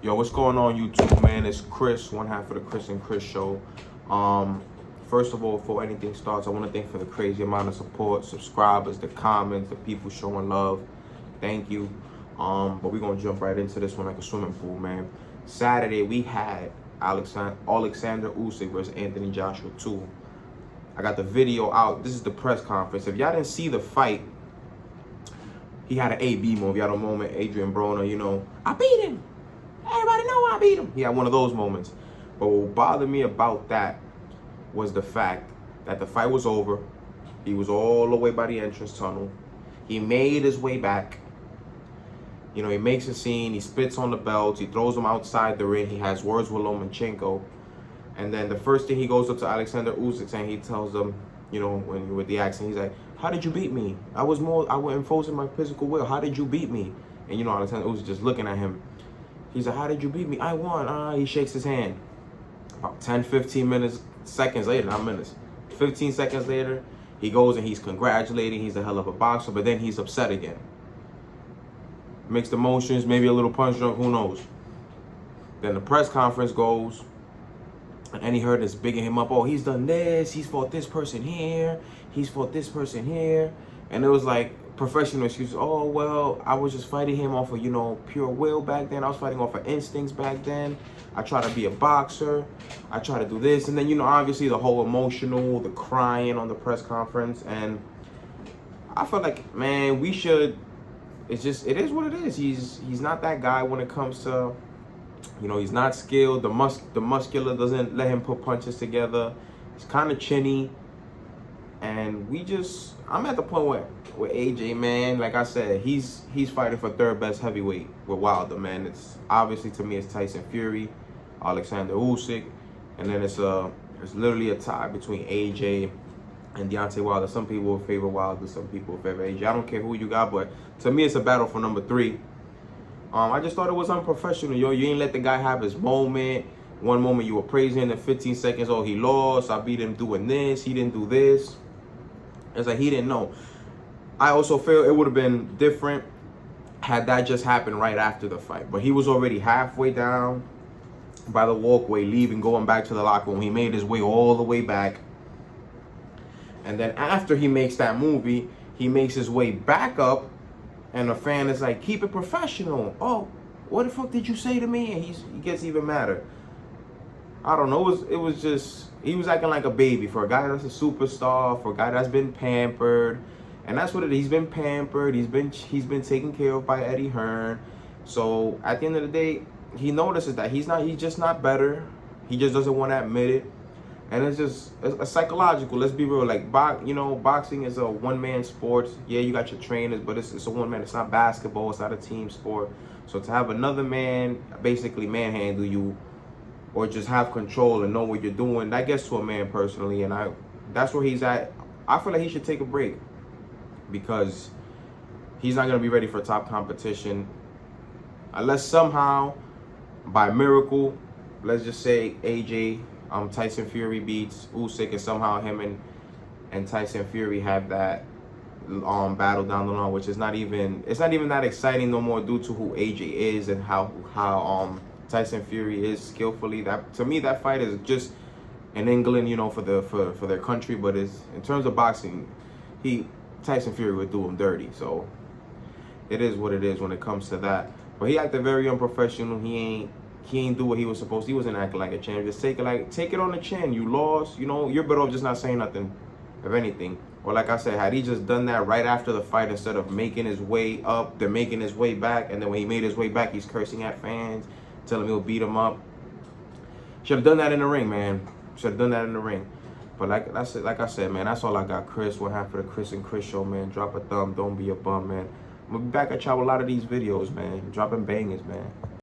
Yo, what's going on, YouTube, man? It's Chris, one half of the Chris and Chris show. First of all, before anything starts, I want to thank for the crazy amount of support, subscribers, the comments, the people showing love. Thank you. But we're gonna jump right into this one like a swimming pool, man. Saturday we had Alexander Usyk versus Anthony Joshua 2. I got the video out. This is the press conference. If y'all didn't see the fight, he had an AB move. He had a moment, Adrian Broner, you know, I beat him. Everybody know I beat him. He had one of those moments. But what bothered me about that was the fact that the fight was over. He was all the way by the entrance tunnel. He made his way back. You know, he makes a scene. He spits on the belts. He throws them outside the ring. He has words with Lomachenko. And then the first thing, he goes up to Alexander Usyk and he tells him, you know, when with the accent, he's like, how did you beat me? I was enforcing my physical will. How did you beat me? And, you know, Alexander Usyk just looking at him. He's like, how did you beat me? I won. He shakes his hand. About 10, 15 seconds later, not minutes, 15 seconds later, he goes and he's congratulating. He's a hell of a boxer, but then he's upset again. Mixed emotions, maybe a little punch drunk, who knows? Then the press conference goes, and he heard this bigging him up. Oh, he's done this. He's fought this person here. He's fought this person here. And it was like professional excuses. Oh, well, I was just fighting him off of, you know, pure will back then. I was fighting off of instincts back then. I try to be a boxer. I try to do this. And then, you know, obviously the whole emotional, the crying on the press conference. And I feel like, man, we should, it is what it is. He's not that guy when it comes to, you know, he's not skilled. The muscular doesn't let him put punches together. He's kind of chinny. And I'm at the point where AJ, man, like I said, he's fighting for third best heavyweight with Wilder, man. It's obviously, to me, it's Tyson Fury, Alexander Usyk, and then it's literally a tie between AJ and Deontay Wilder. Some people favor Wilder, some people favor AJ. I don't care who you got, but to me, it's a battle for number 3. I just thought it was unprofessional, yo. You ain't let the guy have his moment. One moment you were praising him, in 15 seconds, oh, he lost. I beat him doing this. He didn't do this. It's like he didn't know. I also feel it would have been different had that just happened right after the fight. But he was already halfway down by the walkway, leaving, going back to the locker room. He made his way all the way back. And then after he makes that movie, he makes his way back up. And the fan is like, keep it professional. Oh, what the fuck did you say to me? And he gets even madder. I don't know. It was just, he was acting like a baby for a guy that's a superstar, for a guy that's been pampered. And that's what it is. He's been pampered. He's been taken care of by Eddie Hearn. So at the end of the day, he notices that he's just not better. He just doesn't want to admit it. And it's psychological. Let's be real. Like, boxing is a one-man sport. Yeah, you got your trainers, but it's a one-man. It's not basketball. It's not a team sport. So to have another man basically manhandle you, or just have control and know what you're doing, that gets to a man personally. And that's where he's at. I feel like he should take a break, because he's not going to be ready for top competition unless somehow, by miracle, let's just say AJ, Tyson Fury beats Usyk, and somehow him and Tyson Fury have that battle down the line, which is not even that exciting no more, due to who AJ is and how Tyson Fury is skillfully. That, to me, that fight is just in England, you know, for their country. But it's, in terms of boxing, Tyson Fury would do him dirty. So it is what it is when it comes to that. But he acted very unprofessional. He ain't do what he was supposed to. He wasn't acting like a champ. Just take it on the chin. You lost. You know, you're better off just not saying nothing, if anything. Or like I said, had he just done that right after the fight, instead of making his way up, then making his way back, and then when he made his way back, he's cursing at fans, telling them he'll beat him up. Should have done that in the ring, man. Should have done that in the ring. But like I said, man, that's all I got. Chris, one half of the Chris and Chris show, man. Drop a thumb. Don't be a bum, man. I'm gonna be back at y'all with a lot of these videos, man. Dropping bangers, man.